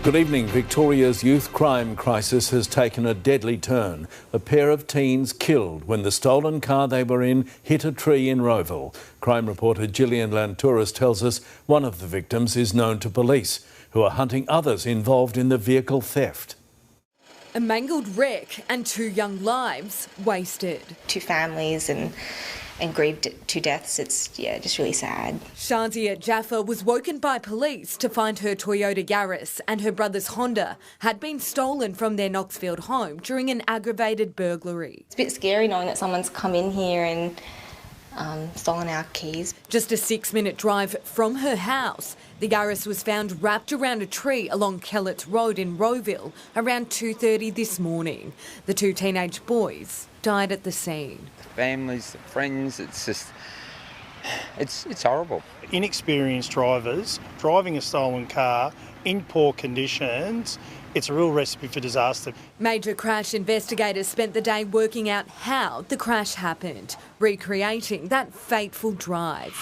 Good evening. Victoria's youth crime crisis has taken a deadly turn. A pair of teens killed when the stolen car they were in hit a tree in Rowville. Crime reporter Gillian Lantouris tells us one of the victims is known to police, who are hunting others involved in the vehicle theft. A mangled wreck and 2 young lives wasted. 2 families and grieved 2 deaths. It's, just really sad. Shazia Jaffa was woken by police to find her Toyota Yaris and her brother's Honda had been stolen from their Knoxfield home during an aggravated burglary. It's a bit scary knowing that someone's come in here and stolen our keys. Just a 6-minute drive from her house, the Yaris was found wrapped around a tree along Kellett's Road in Rowville around 2:30 this morning. The 2 teenage boys died at the scene. Families, friends, it's horrible. Inexperienced drivers driving a stolen car in poor conditions, it's a real recipe for disaster. Major crash investigators spent the day working out how the crash happened, recreating that fateful drive.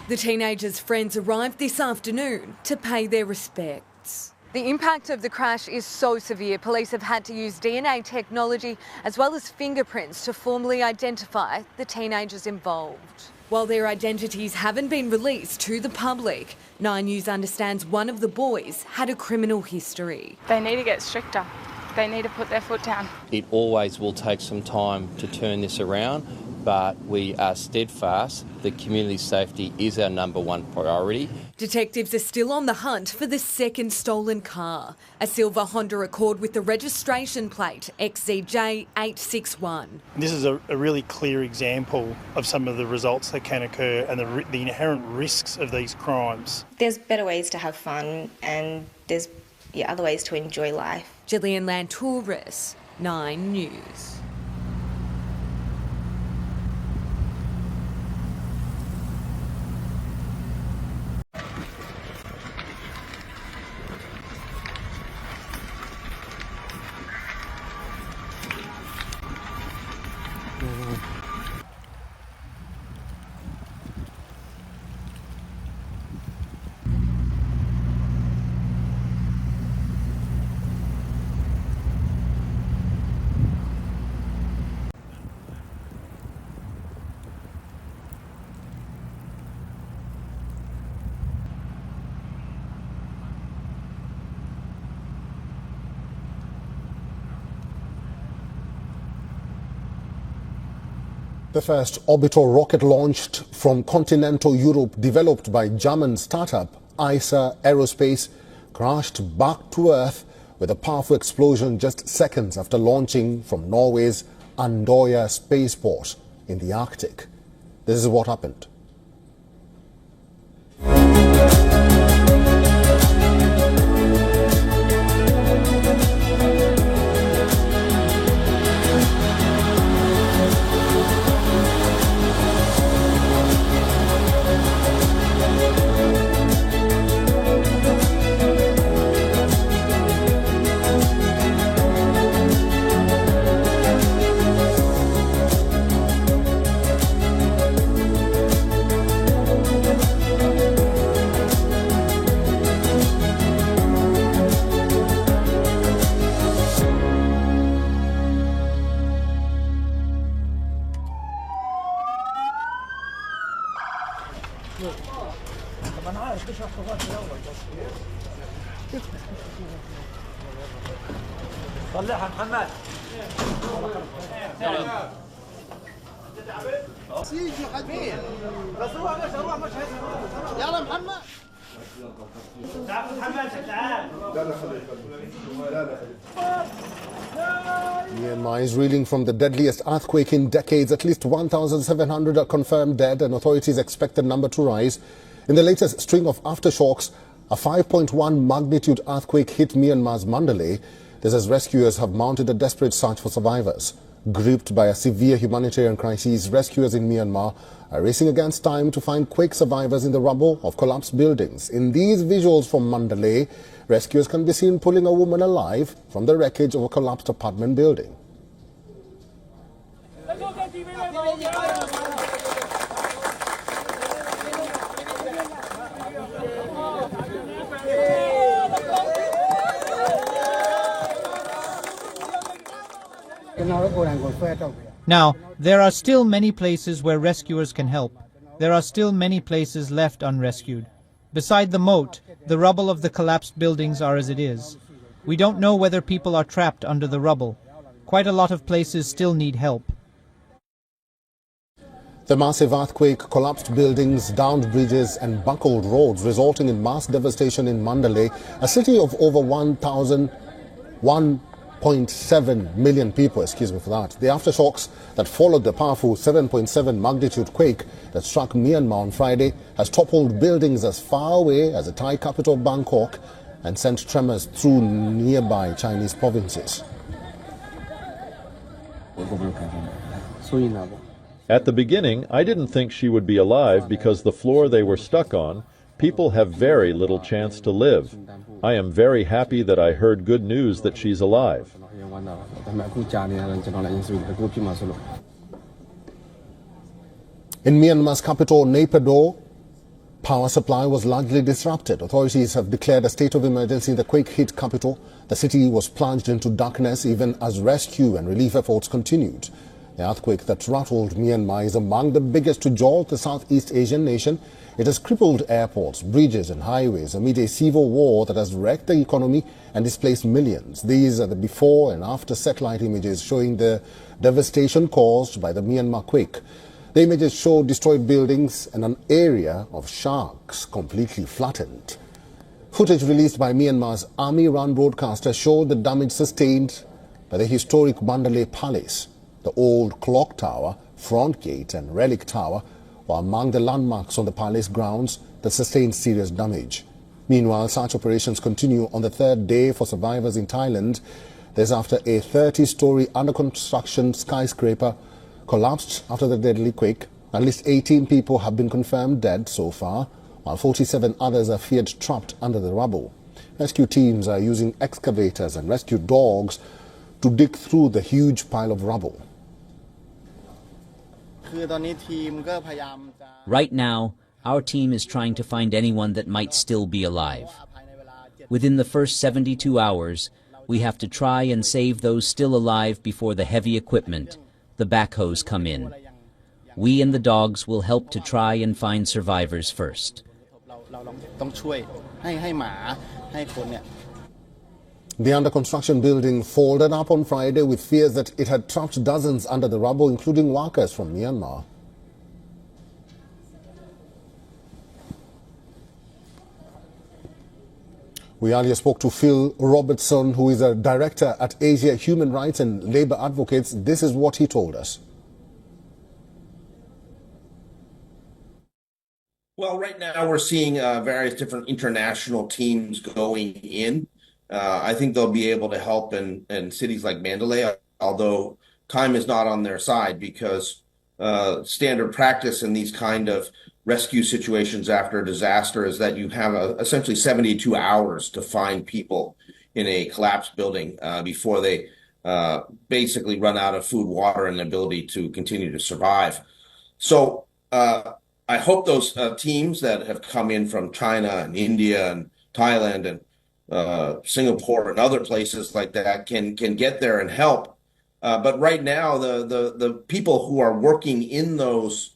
The teenagers' friends arrived this afternoon to pay their respects. The impact of the crash is so severe, police have had to use DNA technology as well as fingerprints to formally identify the teenagers involved. While their identities haven't been released to the public, 9 News understands one of the boys had a criminal history. They need to get stricter. They need to put their foot down. It always will take some time to turn this around, but we are steadfast that community safety is our #1 priority. Detectives are still on the hunt for the second stolen car, a silver Honda Accord with the registration plate XZJ861. This is a really clear example of some of the results that can occur and the inherent risks of these crimes. There's better ways to have fun and there's other ways to enjoy life. Gillian Lantouris, 9 News. The first orbital rocket launched from continental Europe, developed by German startup ISA Aerospace, crashed back to Earth with a powerful explosion just seconds after launching from Norway's Andøya spaceport in the Arctic. This is what happened. Myanmar is reeling from the deadliest earthquake in decades. At least 1,700 are confirmed dead, and authorities expect the number to rise. In the latest string of aftershocks, a 5.1 magnitude earthquake hit Myanmar's Mandalay. This as rescuers have mounted a desperate search for survivors. Gripped by a severe humanitarian crisis, rescuers in Myanmar are racing against time to find quake survivors in the rubble of collapsed buildings. In these visuals from Mandalay, rescuers can be seen pulling a woman alive from the wreckage of a collapsed apartment building. Now, there are still many places where rescuers can help. There are still many places left unrescued. Beside the moat, the rubble of the collapsed buildings are as it is. We don't know whether people are trapped under the rubble. Quite a lot of places still need help. The massive earthquake collapsed buildings, downed bridges and buckled roads, resulting in mass devastation in Mandalay, a city of over 1.7 million people, excuse me for that. The aftershocks that followed the powerful 7.7 magnitude quake that struck Myanmar on Friday has toppled buildings as far away as the Thai capital Bangkok and sent tremors through nearby Chinese provinces. At the beginning, I didn't think she would be alive because the floor they were stuck on, people have very little chance to live. I am very happy that I heard good news that she's alive. In Myanmar's capital, Naypyidaw, power supply was largely disrupted. Authorities have declared a state of emergency in the quake-hit capital. The city was plunged into darkness even as rescue and relief efforts continued. The earthquake that rattled Myanmar is among the biggest to jolt the Southeast Asian nation. It has crippled airports, bridges and highways amid a civil war that has wrecked the economy and displaced millions. These are the before and after satellite images showing the devastation caused by the Myanmar quake. The images show destroyed buildings and an area of sharks completely flattened. Footage released by Myanmar's army-run broadcaster showed the damage sustained by the historic Mandalay Palace. The old clock tower, front gate and relic tower were among the landmarks on the palace grounds that sustained serious damage. Meanwhile, search operations continue on the third day for survivors in Thailand. This after a 30-story under-construction skyscraper collapsed after the deadly quake. At least 18 people have been confirmed dead so far, while 47 others are feared trapped under the rubble. Rescue teams are using excavators and rescue dogs to dig through the huge pile of rubble. Right now, our team is trying to find anyone that might still be alive. Within the first 72 hours, we have to try and save those still alive before the heavy equipment, the backhoes, come in. We and the dogs will help to try and find survivors first. The under-construction building folded up on Friday with fears that it had trapped dozens under the rubble, including workers from Myanmar. We earlier spoke to Phil Robertson, who is a director at Asia Human Rights and Labour Advocates. This is what he told us. Well, right now we're seeing various different international teams going in. I think they'll be able to help in cities like Mandalay, although time is not on their side because standard practice in these kind of rescue situations after a disaster is that you have essentially 72 hours to find people in a collapsed building before they basically run out of food, water, and ability to continue to survive. So I hope those teams that have come in from China and India and Thailand and Singapore and other places like that can get there and help. But right now, the people who are working in those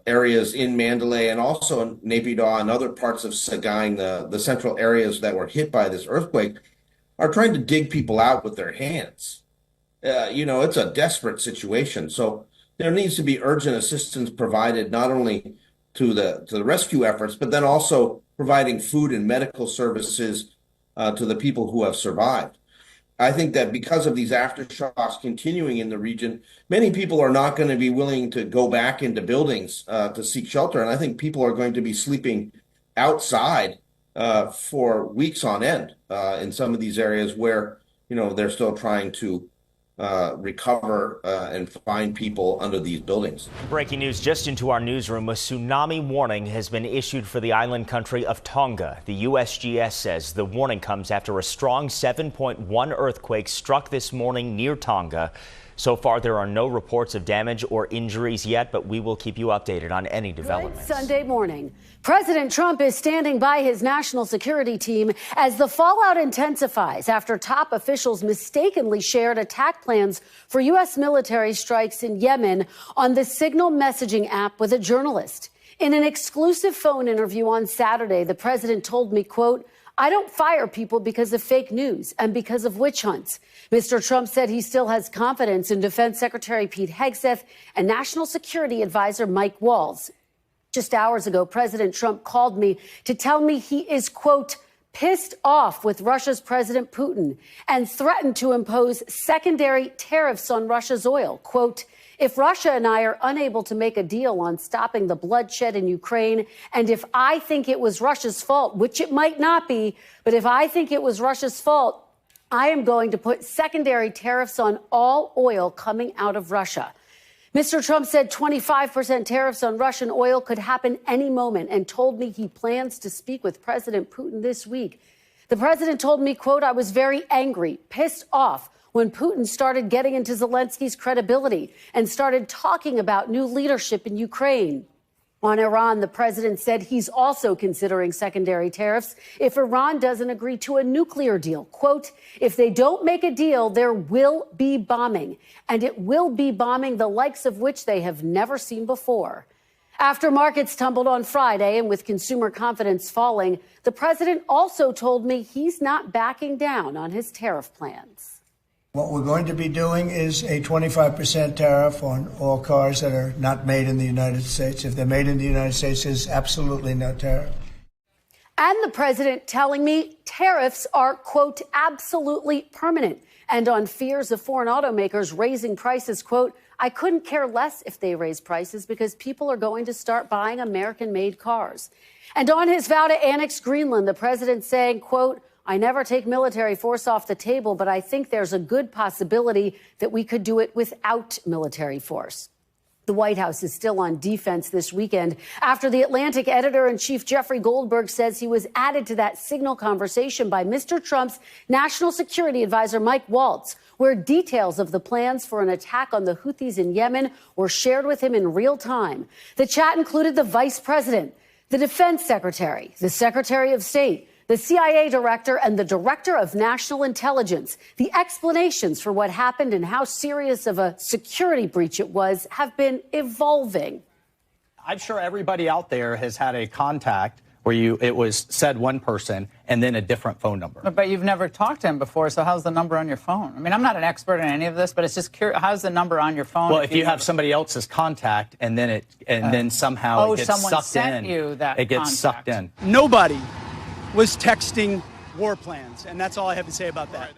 areas in Mandalay and also in Naypyidaw and other parts of Sagaing, the central areas that were hit by this earthquake, are trying to dig people out with their hands. It's a desperate situation. So there needs to be urgent assistance provided not only to the rescue efforts, but then also providing food and medical services to the people who have survived. I think that because of these aftershocks continuing in the region, many people are not going to be willing to go back into buildings to seek shelter. And I think people are going to be sleeping outside for weeks on end in some of these areas where, they're still trying to recover and find people under these buildings. Breaking news just into our newsroom. A tsunami warning has been issued for the island country of Tonga. The USGS says the warning comes after a strong 7.1 earthquake struck this morning near Tonga. So far, there are no reports of damage or injuries yet, but we will keep you updated on any developments. Sunday morning, President Trump is standing by his national security team as the fallout intensifies after top officials mistakenly shared attack plans for U.S. military strikes in Yemen on the Signal messaging app with a journalist. In an exclusive phone interview on Saturday, the president told me, quote, "I don't fire people because of fake news and because of witch hunts." Mr. Trump said he still has confidence in Defense Secretary Pete Hegseth and National Security Advisor Mike Waltz. Just hours ago, President Trump called me to tell me he is, quote, "pissed off with Russia's President Putin," and threatened to impose secondary tariffs on Russia's oil. Quote, "If Russia and I are unable to make a deal on stopping the bloodshed in Ukraine, and if I think it was Russia's fault, which it might not be, but if I think it was Russia's fault, I am going to put secondary tariffs on all oil coming out of Russia." Mr. Trump said 25% tariffs on Russian oil could happen any moment and told me he plans to speak with President Putin this week. The president told me, quote, "I was very angry, pissed off when Putin started getting into Zelensky's credibility and started talking about new leadership in Ukraine." On Iran, the president said he's also considering secondary tariffs if Iran doesn't agree to a nuclear deal. Quote, "If they don't make a deal, there will be bombing, and it will be bombing the likes of which they have never seen before." After markets tumbled on Friday and with consumer confidence falling, the president also told me he's not backing down on his tariff plans. What we're going to be doing is a 25% tariff on all cars that are not made in the United States. If they're made in the United States, there's absolutely no tariff. And the president telling me tariffs are, quote, "absolutely permanent." And on fears of foreign automakers raising prices, quote, "I couldn't care less if they raise prices because people are going to start buying American-made cars." And on his vow to annex Greenland, the president saying, quote, "I never take military force off the table, but I think there's a good possibility that we could do it without military force." The White House is still on defense this weekend after the Atlantic editor-in-chief Jeffrey Goldberg says he was added to that Signal conversation by Mr. Trump's National Security Advisor Mike Waltz, where details of the plans for an attack on the Houthis in Yemen were shared with him in real time. The chat included the vice president, the defense secretary, the secretary of state, the CIA director, and the director of national intelligence. The explanations for what happened and how serious of a security breach it was have been evolving. I'm sure everybody out there has had a contact where it was said one person and then a different phone number. But you've never talked to him before, so how's the number on your phone? I mean, I'm not an expert in any of this, but it's just curious. How's the number on your phone? Well, if you have somebody else's contact and then then somehow it gets someone sucked sent in, you that it gets sucked in. Nobody was texting war plans, and that's all I have to say about that.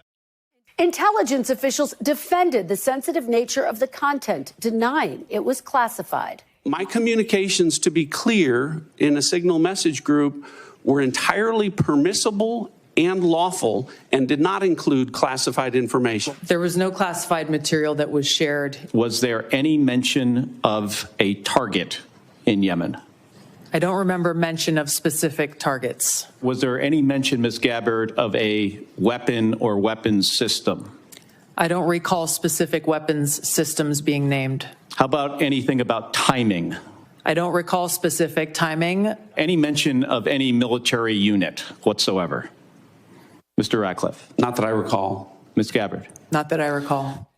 Intelligence officials defended the sensitive nature of the content, denying it was classified. My communications, to be clear, in a Signal message group were entirely permissible and lawful and did not include classified information. There was no classified material that was shared. Was there any mention of a target in Yemen? I don't remember mention of specific targets. Was there any mention, Ms. Gabbard, of a weapon or weapons system? I don't recall specific weapons systems being named. How about anything about timing? I don't recall specific timing. Any mention of any military unit whatsoever? Mr. Ratcliffe? Not that I recall. Ms. Gabbard? Not that I recall.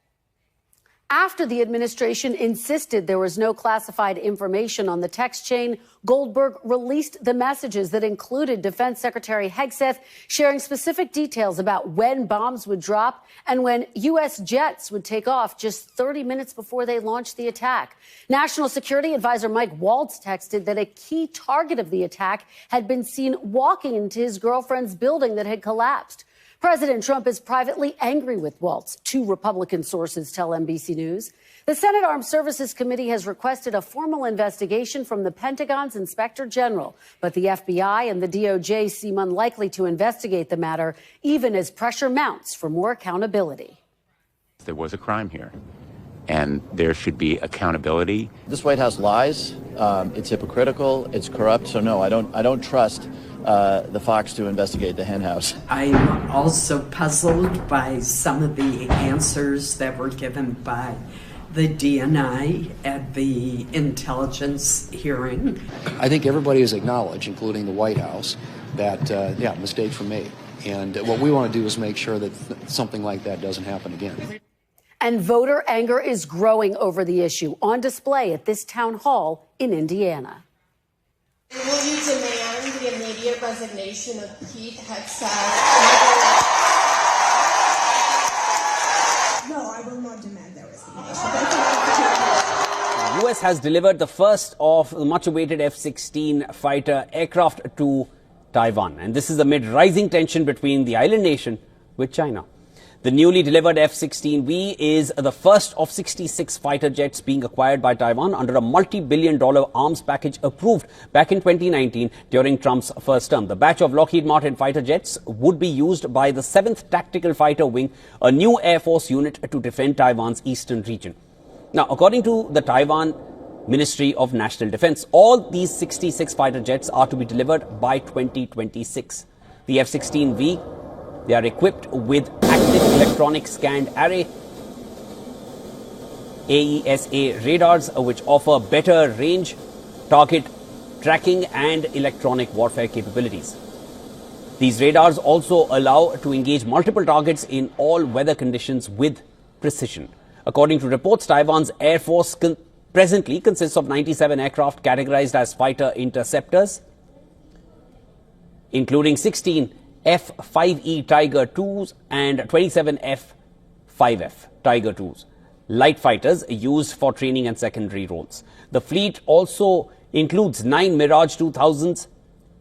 After the administration insisted there was no classified information on the text chain, Goldberg released the messages that included Defense Secretary Hegseth sharing specific details about when bombs would drop and when U.S. jets would take off just 30 minutes before they launched the attack. National Security Advisor Mike Waltz texted that a key target of the attack had been seen walking into his girlfriend's building that had collapsed. President Trump is privately angry with Waltz, two Republican sources tell NBC News. The Senate Armed Services Committee has requested a formal investigation from the Pentagon's Inspector General, but the FBI and the DOJ seem unlikely to investigate the matter, even as pressure mounts for more accountability. There was a crime here, and there should be accountability. This White House lies. It's hypocritical. It's corrupt. So no, I don't trust the fox to investigate the hen house. I'm also puzzled by some of the answers that were given by the DNI at the intelligence hearing. I think everybody has acknowledged, including the White House, that, mistakes were made. And what we want to do is make sure that something like that doesn't happen again. And voter anger is growing over the issue, on display at this town hall in Indiana. Will you demand the immediate resignation of Pete Hegseth? No, I will not demand their resignation. The US has delivered the first of the much-awaited F-16 fighter aircraft to Taiwan. And this is amid rising tension between the island nation with China. The newly delivered F-16V is the first of 66 fighter jets being acquired by Taiwan under a multi-billion-dollar arms package approved back in 2019 during Trump's first term. The batch of Lockheed Martin fighter jets would be used by the 7th Tactical Fighter Wing, a new Air Force unit to defend Taiwan's eastern region. Now, according to the Taiwan Ministry of National Defense, all these 66 fighter jets are to be delivered by 2026. The F-16V, they are equipped with active electronic scanned array AESA radars, which offer better range, target tracking and electronic warfare capabilities. These radars also allow to engage multiple targets in all weather conditions with precision. According to reports, Taiwan's Air Force presently consists of 97 aircraft categorized as fighter interceptors, including 16 F-5E Tiger IIs and 27 F-5F Tiger IIs, light fighters used for training and secondary roles. The fleet also includes 9 Mirage 2000s,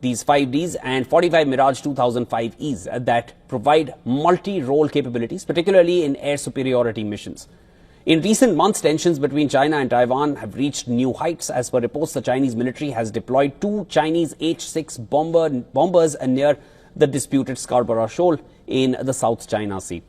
these 5Ds, and 45 Mirage 2005Es that provide multi-role capabilities, particularly in air superiority missions. In recent months, tensions between China and Taiwan have reached new heights. As per reports, the Chinese military has deployed 2 Chinese H-6 bombers near the disputed Scarborough Shoal in the South China Sea.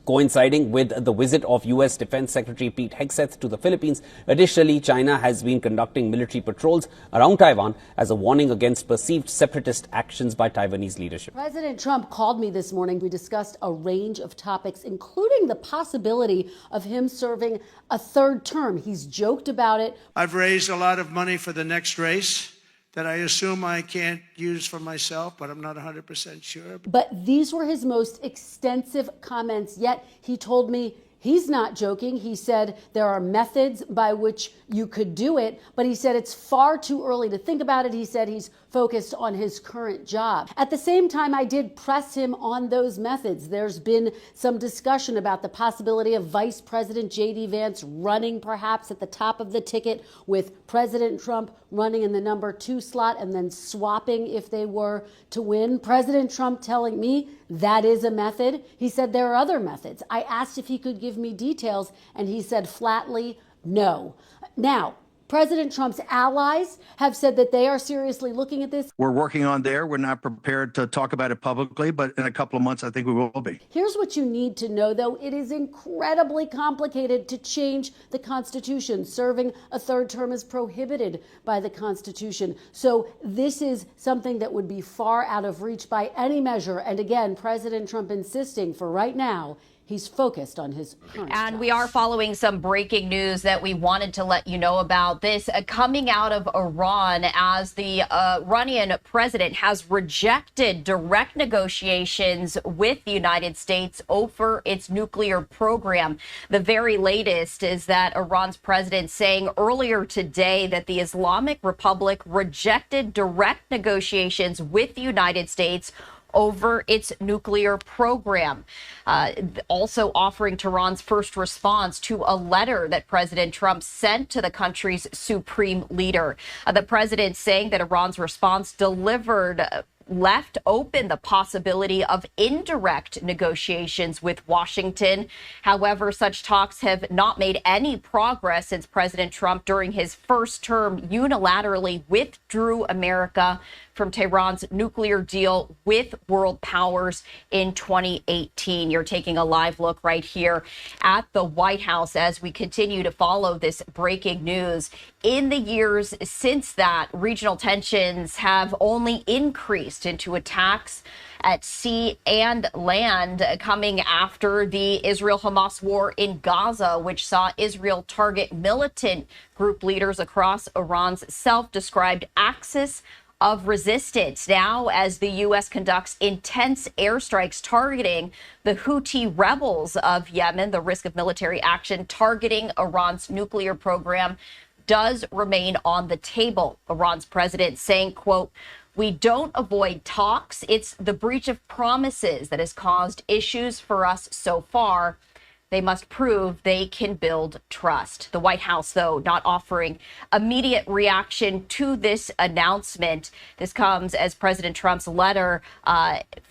Coinciding with the visit of U.S. Defense Secretary Pete Hegseth to the Philippines, additionally, China has been conducting military patrols around Taiwan as a warning against perceived separatist actions by Taiwanese leadership. President Trump called me this morning. We discussed a range of topics, including the possibility of him serving a 3rd term. He's joked about it. I've raised a lot of money for the next race that I assume I can't use for myself, but I'm not 100% sure. But these were his most extensive comments yet. He told me he's not joking. He said there are methods by which you could do it, but he said it's far too early to think about it. He said he's focused on his current job. At the same time, I did press him on those methods. There's been some discussion about the possibility of Vice President J.D. Vance running perhaps at the top of the ticket with President Trump running in the number 2 slot and then swapping if they were to win. President Trump telling me that is a method. He said there are other methods. I asked if he could give me details, and he said flatly, no. Now, President Trump's allies have said that they are seriously looking at this. We're working on there. We're not prepared to talk about it publicly, but in a couple of months, I think we will be. Here's what you need to know, though. It is incredibly complicated to change the Constitution. Serving a 3rd term is prohibited by the Constitution. So this is something that would be far out of reach by any measure. And again, President Trump insisting for right now, he's focused on his current And we are following some breaking news that we wanted to let you know about. This coming out of Iran, as the Iranian president has rejected direct negotiations with the United States over its nuclear program. The very latest is that Iran's president saying earlier today that the Islamic Republic rejected direct negotiations with the United States over its nuclear program, also offering Tehran's first response to a letter that President Trump sent to the country's supreme leader. The president saying that Iran's response delivered left open the possibility of indirect negotiations with Washington. However, such talks have not made any progress since President Trump, during his first term, unilaterally withdrew America from Tehran's nuclear deal with world powers in 2018. You're taking a live look right here at the White House as we continue to follow this breaking news. In the years since that, regional tensions have only increased into attacks at sea and land, coming after the Israel-Hamas war in Gaza, which saw Israel target militant group leaders across Iran's self-described axis of resistance. Now, as the U.S. conducts intense airstrikes targeting the Houthi rebels of Yemen, the risk of military action targeting Iran's nuclear program does remain on the table. Iran's president saying, quote, "We don't avoid talks. It's the breach of promises that has caused issues for us so far. They must prove they can build trust." The White House, though, not offering immediate reaction to this announcement. This comes as President Trump's letter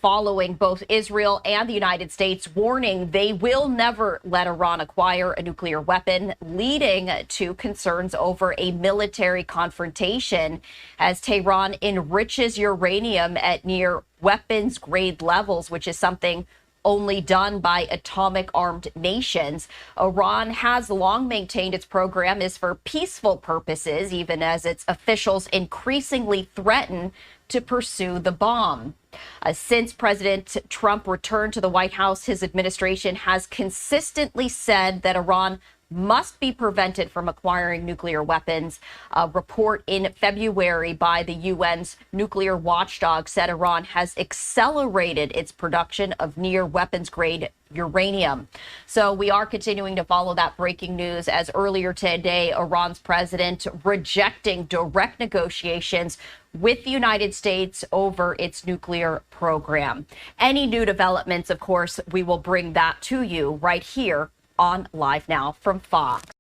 following both Israel and the United States warning they will never let Iran acquire a nuclear weapon, leading to concerns over a military confrontation as Tehran enriches uranium at near weapons grade levels, which is something only done by atomic armed nations. Iran has long maintained its program is for peaceful purposes, even as its officials increasingly threaten to pursue the bomb. Since President Trump returned to the White House, his administration has consistently said that Iran must be prevented from acquiring nuclear weapons. A report in February by the UN's nuclear watchdog said Iran has accelerated its production of near weapons grade uranium. So we are continuing to follow that breaking news as earlier today, Iran's president rejecting direct negotiations with the United States over its nuclear program. Any new developments, of course, we will bring that to you right here on Live Now from Fox.